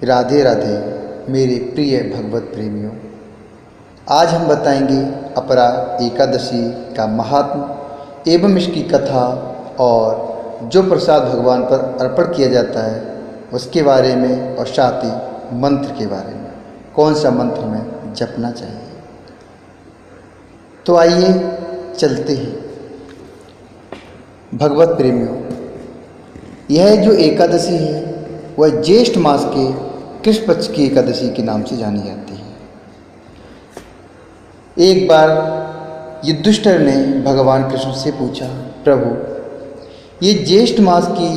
राधे राधे मेरे प्रिय भगवत प्रेमियों। आज हम बताएंगे अपरा एकादशी का महात्म एवं इसकी कथा और जो प्रसाद भगवान पर अर्पण किया जाता है उसके बारे में और साथ ही मंत्र के बारे में, कौन सा मंत्र हमें जपना चाहिए। तो आइए चलते हैं। भगवत प्रेमियों, यह जो एकादशी है वह ज्येष्ठ मास के कृष्ण पक्ष की एकादशी के नाम से जानी जाती है। एक बार युधिष्ठिर ने भगवान कृष्ण से पूछा, प्रभु ये ज्येष्ठ मास की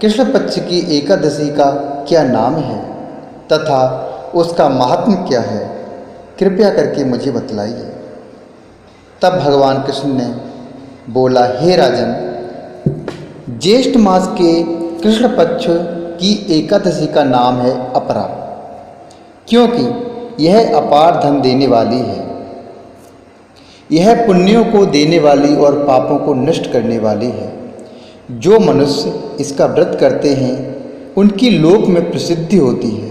कृष्ण पक्ष की एकादशी का क्या नाम है तथा उसका महात्म्य क्या है, कृपया करके मुझे बतलाइए। तब भगवान कृष्ण ने बोला, हे राजन, ज्येष्ठ मास के कृष्ण पक्ष की एकादशी का नाम है अपरा, क्योंकि यह अपार धन देने वाली है। यह पुण्यों को देने वाली और पापों को नष्ट करने वाली है। जो मनुष्य इसका व्रत करते हैं उनकी लोक में प्रसिद्धि होती है।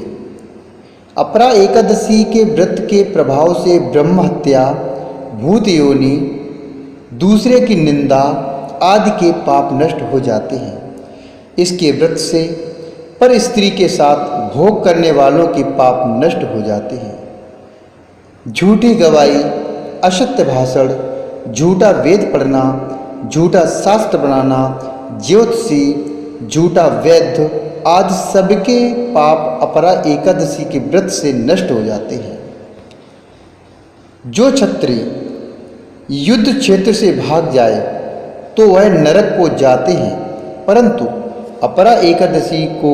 अपरा एकादशी के व्रत के प्रभाव से ब्रह्म हत्या, भूत योनि, दूसरे की निंदा आदि के पाप नष्ट हो जाते हैं। इसके व्रत से पर स्त्री के साथ भोग करने वालों के पाप नष्ट हो जाते हैं। झूठी गवाही, असत्य भाषण, झूठा वेद पढ़ना, झूठा शास्त्र बनाना, ज्योतिषी, झूठा वैद्य आदि सबके पाप अपरा एकादशी के व्रत से नष्ट हो जाते हैं। जो क्षत्रिय युद्ध क्षेत्र से भाग जाए तो वह नरक को जाते हैं, परंतु अपरा एकादशी को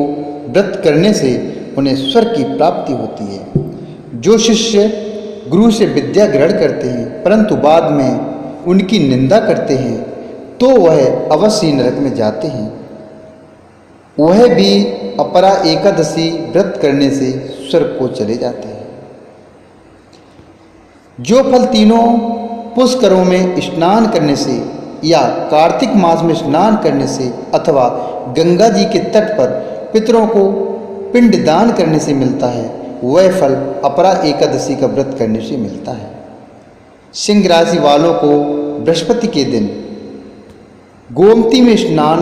व्रत करने से उन्हें स्वर्ग की प्राप्ति होती है। जो शिष्य गुरु से विद्या ग्रहण करते हैं परंतु बाद में उनकी निंदा करते हैं तो वह अवश्य नरक में जाते हैं। वह भी अपरा एकादशी व्रत करने से स्वर्ग को चले जाते हैं। जो फल तीनों पुष्करों में स्नान करने से या कार्तिक मास में स्नान करने से अथवा गंगा जी के तट पर पितरों को पिंडदान करने से मिलता है, वह फल अपरा एकादशी का व्रत करने से मिलता है। सिंह राशि वालों को बृहस्पति के दिन गोमती में स्नान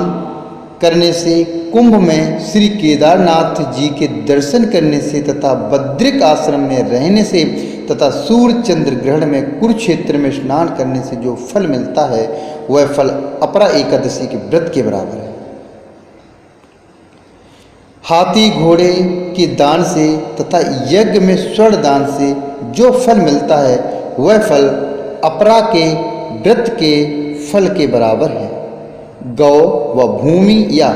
करने से, कुंभ में श्री केदारनाथ जी के दर्शन करने से तथा बद्रिक आश्रम में रहने से तथा सूर्य चंद्र ग्रहण में कुरुक्षेत्र में स्नान करने से जो फल मिलता है वह फल अपरा एकादशी के व्रत के बराबर है। हाथी घोड़े के दान से तथा यज्ञ में स्वर्ण दान से जो फल मिलता है वह फल अपरा के व्रत के फल के बराबर है। गौ व भूमि या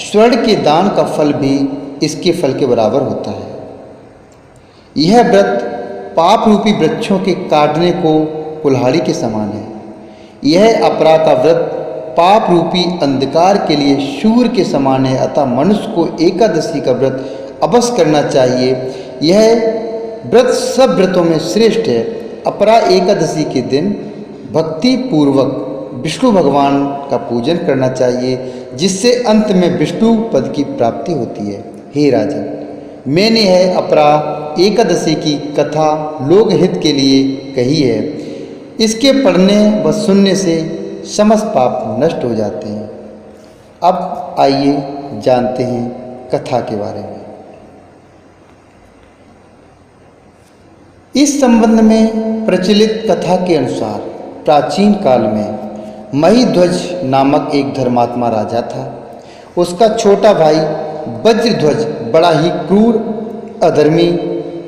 स्वर्ण के दान का फल भी इसके फल के बराबर होता है। यह व्रत पाप रूपी वृक्षों के काटने को कुल्हाड़ी के समान है। यह अपरा का व्रत पाप रूपी अंधकार के लिए सूर्य के समान है, अतः मनुष्य को एकादशी का व्रत अवश्य करना चाहिए। यह व्रत सब व्रतों में श्रेष्ठ है। अपरा एकादशी के दिन भक्ति पूर्वक विष्णु भगवान का पूजन करना चाहिए, जिससे अंत में विष्णु पद की प्राप्ति होती है। हे राजन, मैंने यह अपरा एकादशी की कथा लोकहित के लिए कही है। इसके पढ़ने व सुनने से समस्त पाप नष्ट हो जाते हैं। अब आइए जानते हैं कथा के बारे में। इस संबंध में प्रचलित कथा के अनुसार प्राचीन काल में महिध्वज नामक एक धर्मात्मा राजा था। उसका छोटा भाई वज्रध्वज बड़ा ही क्रूर, अधर्मी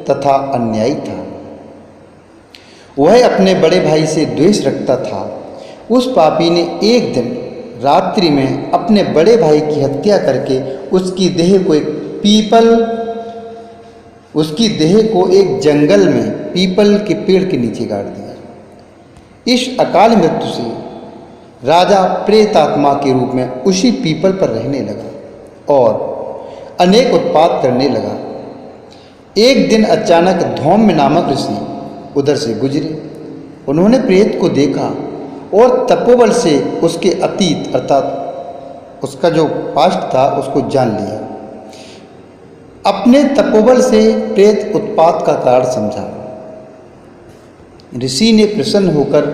तथा अन्यायी था। वह अपने बड़े भाई से द्वेष रखता था। उस पापी ने एक दिन रात्रि में अपने बड़े भाई की हत्या करके उसकी देह को एक जंगल में पीपल के पेड़ के नीचे गाड़ दिया। इस अकाल मृत्यु से राजा प्रेतात्मा के रूप में उसी पीपल पर रहने लगा और अनेक उत्पात करने लगा। एक दिन अचानक धौम्य नामक ऋषि उधर से गुजरे। उन्होंने प्रेत को देखा और तपोबल से उसके अतीत अर्थात उसका जो पास्ट था उसको जान लिया। अपने तपोबल से प्रेत उत्पात का कारण समझा। ऋषि ने प्रसन्न होकर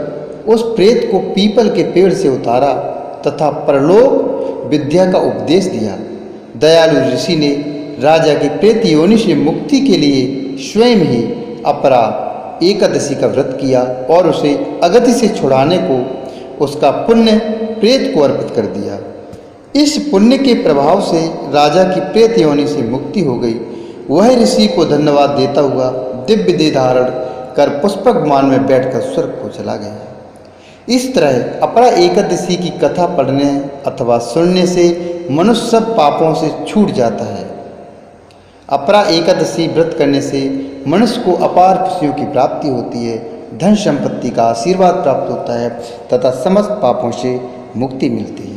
उस प्रेत को पीपल के पेड़ से उतारा तथा परलोक विद्या का उपदेश दिया। दयालु ऋषि ने राजा की प्रेत योनि से मुक्ति के लिए स्वयं ही अपरा एकादशी का व्रत किया और उसे अगति से छुड़ाने को उसका पुण्य प्रेत को अर्पित कर दिया। इस पुण्य के प्रभाव से राजा की प्रेत योनि से मुक्ति हो गई। वह ऋषि को धन्यवाद देता हुआ दिव्य देह धारण कर पुष्पक विमान में बैठकर स्वर्ग को चला गया। इस तरह अपरा एकादशी की कथा पढ़ने अथवा सुनने से मनुष्य सब पापों से छूट जाता है। अपरा एकादशी व्रत करने से मनुष्य को अपार खुशियों की प्राप्ति होती है, धन संपत्ति का आशीर्वाद प्राप्त होता है तथा समस्त पापों से मुक्ति मिलती है।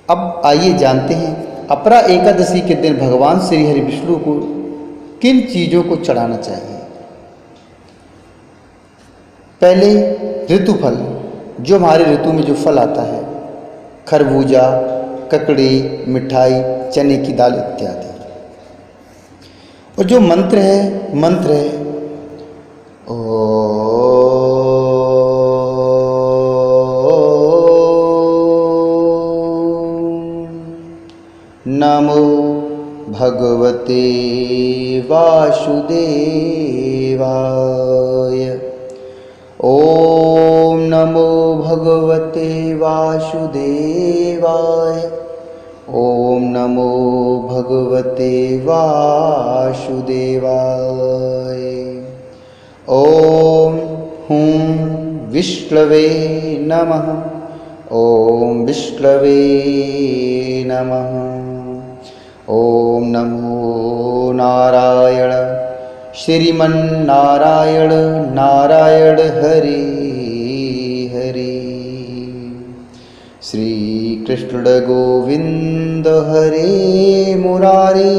अब आइए जानते हैं अपरा एकादशी के दिन भगवान श्री हरि विष्णु को किन चीज़ों को चढ़ाना चाहिए। पहले ऋतु फल, जो हमारे ऋतु में जो फल आता है, खरबूजा, ककड़ी, मिठाई, चने की दाल इत्यादि। और जो मंत्र है नमो भगवते वासुदेवाय, ओम नमो भगवते वासुदेवाय, ओम नमो भगवते वासुदेवाय, ओम हूं विष्णवे नमः, ओम विष्णवे नमः, ओम नमो नारायण श्रीमन्नारायण नारायण हरि हरि, श्री कृष्ण गोविंद हरे मुरारी,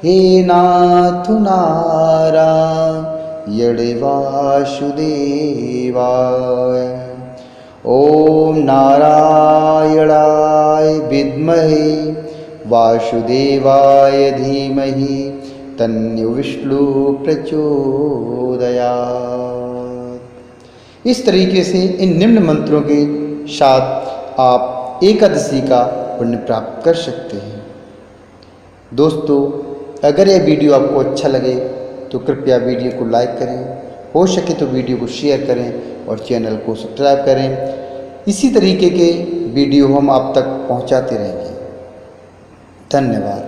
हे नाथ नारायण वासुदेवाय, ओम नारायणाय विद्महे वासुदेवाय धीमहि तन्नो विष्णु प्रचोदयात्। इस तरीके से इन निम्न मंत्रों के साथ आप एकादशी का पुण्य प्राप्त कर सकते हैं। दोस्तों, अगर यह वीडियो आपको अच्छा लगे तो कृपया वीडियो को लाइक करें, हो सके तो वीडियो को शेयर करें और चैनल को सब्सक्राइब करें। इसी तरीके के वीडियो हम आप तक पहुंचाते रहेंगे। धन्यवाद।